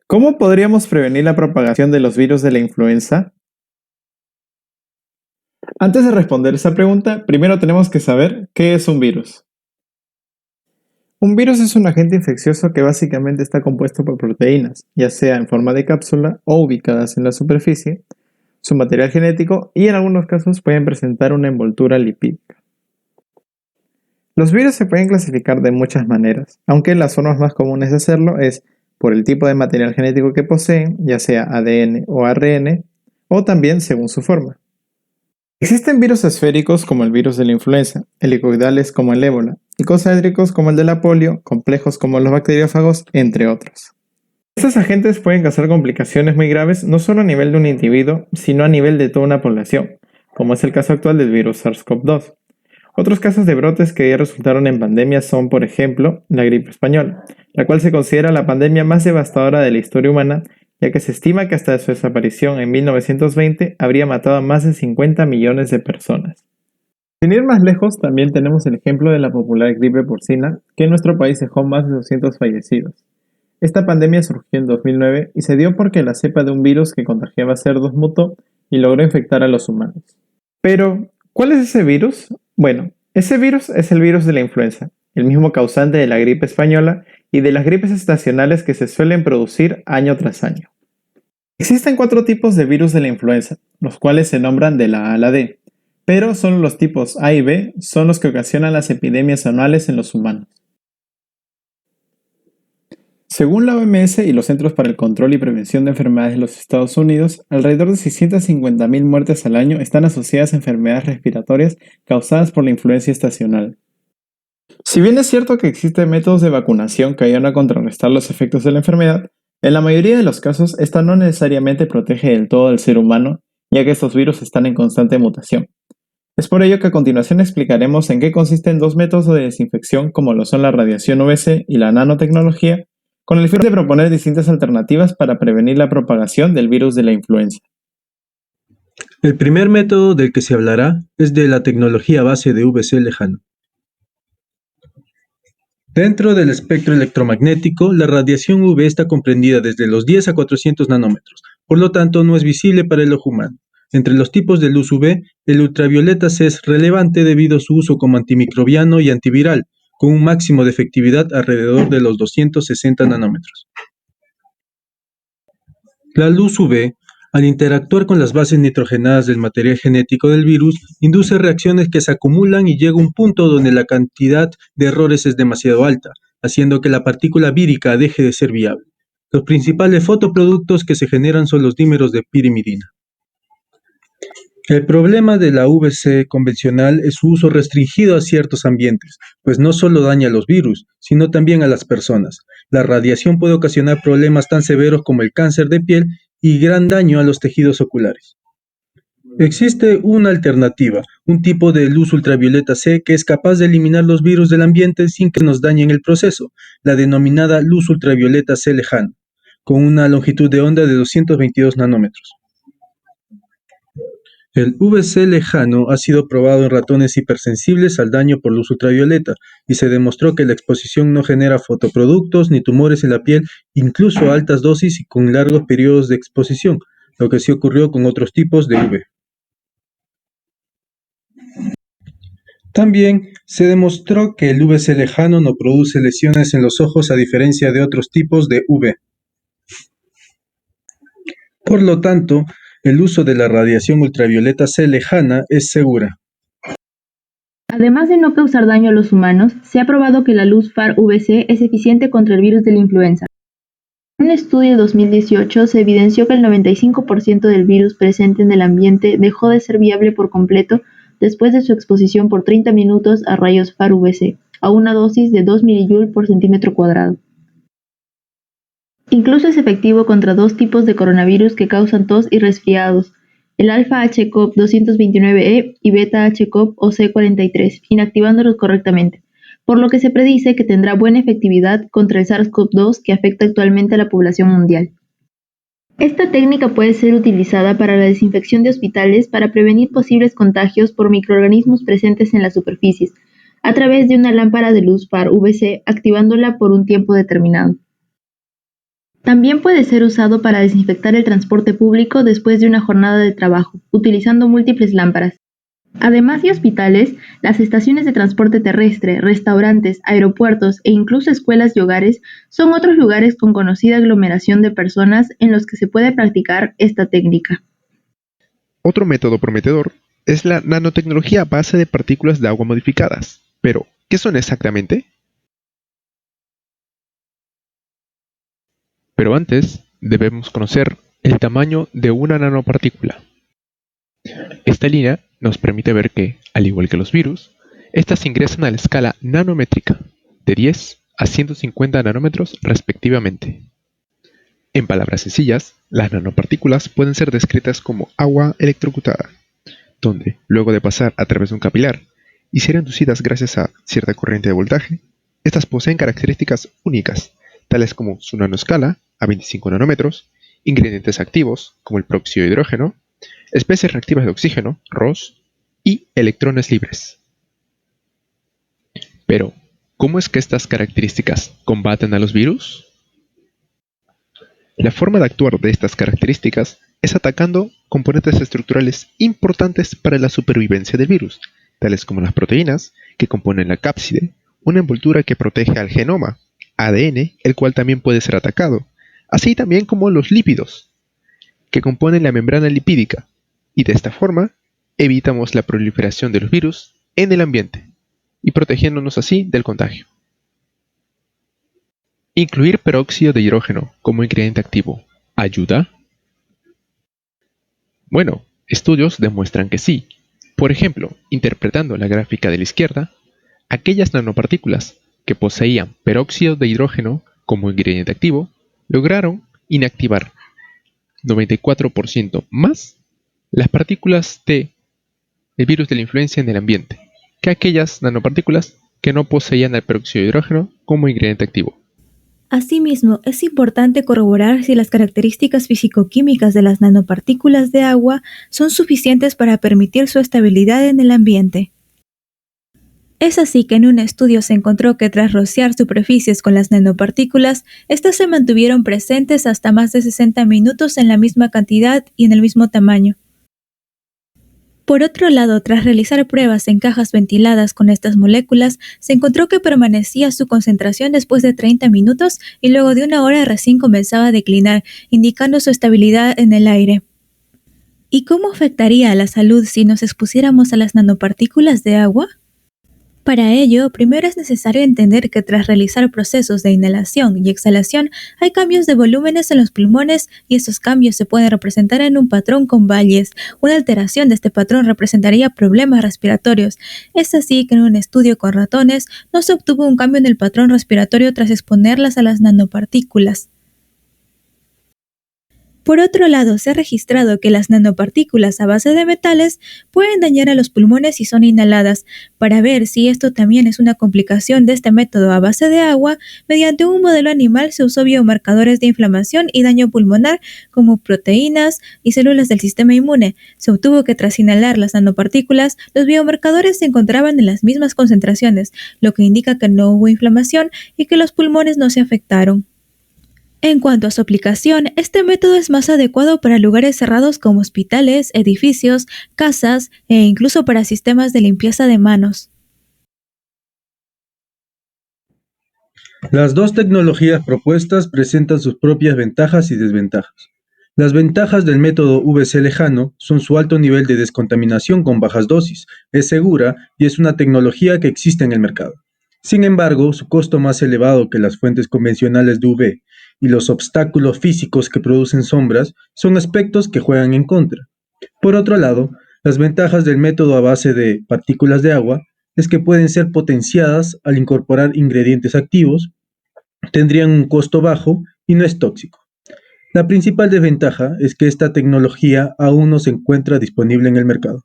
¿Cómo podríamos prevenir la propagación de los virus de la influenza? Antes de responder esa pregunta, primero tenemos que saber qué es un virus. Un virus es un agente infeccioso que básicamente está compuesto por proteínas, ya sea en forma de cápsula o ubicadas en la superficie, su material genético y en algunos casos pueden presentar una envoltura lipídica. Los virus se pueden clasificar de muchas maneras, aunque las formas más comunes de hacerlo es por el tipo de material genético que poseen, ya sea ADN o ARN, o también según su forma. Existen virus esféricos como el virus de la influenza, helicoidales como el ébola, y concéntricos como el de la polio, complejos como los bacteriófagos, entre otros. Estos agentes pueden causar complicaciones muy graves no solo a nivel de un individuo, sino a nivel de toda una población, como es el caso actual del virus SARS-CoV-2. Otros casos de brotes que ya resultaron en pandemias son, por ejemplo, la gripe española, la cual se considera la pandemia más devastadora de la historia humana, ya que se estima que hasta su desaparición en 1920 habría matado a más de 50 millones de personas. Sin ir más lejos, también tenemos el ejemplo de la popular gripe porcina, que en nuestro país dejó más de 200 fallecidos. Esta pandemia surgió en 2009 y se dio porque la cepa de un virus que contagiaba cerdos mutó y logró infectar a los humanos. Pero, ¿cuál es ese virus? Bueno, ese virus es el virus de la influenza, el mismo causante de la gripe española y de las gripes estacionales que se suelen producir año tras año. Existen 4 tipos de virus de la influenza, los cuales se nombran de la A a la D, pero solo los tipos A y B son los que ocasionan las epidemias anuales en los humanos. Según la OMS y los Centros para el Control y Prevención de Enfermedades de los Estados Unidos, alrededor de 650.000 muertes al año están asociadas a enfermedades respiratorias causadas por la influenza estacional. Si bien es cierto que existen métodos de vacunación que ayudan a contrarrestar los efectos de la enfermedad, en la mayoría de los casos esta no necesariamente protege del todo al ser humano, ya que estos virus están en constante mutación. Es por ello que a continuación explicaremos en qué consisten 2 métodos de desinfección como lo son la radiación UVC y la nanotecnología, con el fin de proponer distintas alternativas para prevenir la propagación del virus de la influenza. El primer método del que se hablará es de la tecnología a base de VC lejano. Dentro del espectro electromagnético, la radiación UV está comprendida desde los 10 a 400 nanómetros, por lo tanto no es visible para el ojo humano. Entre los tipos de luz UV, el ultravioleta C es relevante debido a su uso como antimicrobiano y antiviral, con un máximo de efectividad alrededor de los 260 nanómetros. La luz UV, al interactuar con las bases nitrogenadas del material genético del virus, induce reacciones que se acumulan y llega a un punto donde la cantidad de errores es demasiado alta, haciendo que la partícula vírica deje de ser viable. Los principales fotoproductos que se generan son los dímeros de pirimidina. El problema de la VC convencional es su uso restringido a ciertos ambientes, pues no solo daña a los virus, sino también a las personas. La radiación puede ocasionar problemas tan severos como el cáncer de piel y gran daño a los tejidos oculares. Existe una alternativa, un tipo de luz ultravioleta C que es capaz de eliminar los virus del ambiente sin que nos dañen el proceso, la denominada luz ultravioleta C lejana, con una longitud de onda de 222 nanómetros. El VC lejano ha sido probado en ratones hipersensibles al daño por luz ultravioleta y se demostró que la exposición no genera fotoproductos ni tumores en la piel, incluso a altas dosis y con largos periodos de exposición, lo que sí ocurrió con otros tipos de UV. También se demostró que el VC lejano no produce lesiones en los ojos a diferencia de otros tipos de UV. Por lo tanto, el uso de la radiación ultravioleta C lejana es segura. Además de no causar daño a los humanos, se ha probado que la luz FAR-UVC es eficiente contra el virus de la influenza. En un estudio de 2018 se evidenció que el 95% del virus presente en el ambiente dejó de ser viable por completo después de su exposición por 30 minutos a rayos FAR-UVC, a una dosis de 2 mJ por centímetro cuadrado. Incluso es efectivo contra 2 tipos de coronavirus que causan tos y resfriados, el alfa-HCoV 229E y beta-HCoV OC43, inactivándolos correctamente, por lo que se predice que tendrá buena efectividad contra el SARS-CoV-2 que afecta actualmente a la población mundial. Esta técnica puede ser utilizada para la desinfección de hospitales para prevenir posibles contagios por microorganismos presentes en las superficies, a través de una lámpara de luz FAR-UVC activándola por un tiempo determinado. También puede ser usado para desinfectar el transporte público después de una jornada de trabajo, utilizando múltiples lámparas. Además de hospitales, las estaciones de transporte terrestre, restaurantes, aeropuertos e incluso escuelas y hogares son otros lugares con conocida aglomeración de personas en los que se puede practicar esta técnica. Otro método prometedor es la nanotecnología a base de partículas de agua modificadas. Pero, ¿qué son exactamente? Pero antes, debemos conocer el tamaño de una nanopartícula. Esta línea nos permite ver que, al igual que los virus, estas ingresan a la escala nanométrica, de 10 a 150 nanómetros respectivamente. En palabras sencillas, las nanopartículas pueden ser descritas como agua electrocutada, donde, luego de pasar a través de un capilar y ser inducidas gracias a cierta corriente de voltaje, estas poseen características únicas, tales como su nanoescala, a 25 nanómetros, ingredientes activos, como el peróxido de hidrógeno, especies reactivas de oxígeno, ROS, y electrones libres. Pero, ¿cómo es que estas características combaten a los virus? La forma de actuar de estas características es atacando componentes estructurales importantes para la supervivencia del virus, tales como las proteínas, que componen la cápside, una envoltura que protege al genoma, ADN, el cual también puede ser atacado, así también como los lípidos, que componen la membrana lipídica, y de esta forma evitamos la proliferación de los virus en el ambiente, y protegiéndonos así del contagio. ¿Incluir peróxido de hidrógeno como ingrediente activo ayuda? Bueno, estudios demuestran que sí. Por ejemplo, interpretando la gráfica de la izquierda, aquellas nanopartículas que poseían peróxido de hidrógeno como ingrediente activo lograron inactivar 94% más las partículas del virus de la influenza en el ambiente que aquellas nanopartículas que no poseían el peróxido de hidrógeno como ingrediente activo. Asimismo, es importante corroborar si las características fisicoquímicas de las nanopartículas de agua son suficientes para permitir su estabilidad en el ambiente. Es así que en un estudio se encontró que tras rociar superficies con las nanopartículas, éstas se mantuvieron presentes hasta más de 60 minutos en la misma cantidad y en el mismo tamaño. Por otro lado, tras realizar pruebas en cajas ventiladas con estas moléculas, se encontró que permanecía su concentración después de 30 minutos y luego de una hora recién comenzaba a declinar, indicando su estabilidad en el aire. ¿Y cómo afectaría a la salud si nos expusiéramos a las nanopartículas de agua? Para ello, primero es necesario entender que tras realizar procesos de inhalación y exhalación hay cambios de volúmenes en los pulmones y estos cambios se pueden representar en un patrón con valles. Una alteración de este patrón representaría problemas respiratorios. Es así que en un estudio con ratones no se obtuvo un cambio en el patrón respiratorio tras exponerlas a las nanopartículas. Por otro lado, se ha registrado que las nanopartículas a base de metales pueden dañar a los pulmones si son inhaladas. Para ver si esto también es una complicación de este método a base de agua, mediante un modelo animal se usó biomarcadores de inflamación y daño pulmonar como proteínas y células del sistema inmune. Se obtuvo que tras inhalar las nanopartículas, los biomarcadores se encontraban en las mismas concentraciones, lo que indica que no hubo inflamación y que los pulmones no se afectaron. En cuanto a su aplicación, este método es más adecuado para lugares cerrados como hospitales, edificios, casas e incluso para sistemas de limpieza de manos. Las dos tecnologías propuestas presentan sus propias ventajas y desventajas. Las ventajas del método VC lejano son su alto nivel de descontaminación con bajas dosis, es segura y es una tecnología que existe en el mercado. Sin embargo, su costo más elevado que las fuentes convencionales de UV y los obstáculos físicos que producen sombras son aspectos que juegan en contra. Por otro lado, las ventajas del método a base de partículas de agua es que pueden ser potenciadas al incorporar ingredientes activos, tendrían un costo bajo y no es tóxico. La principal desventaja es que esta tecnología aún no se encuentra disponible en el mercado.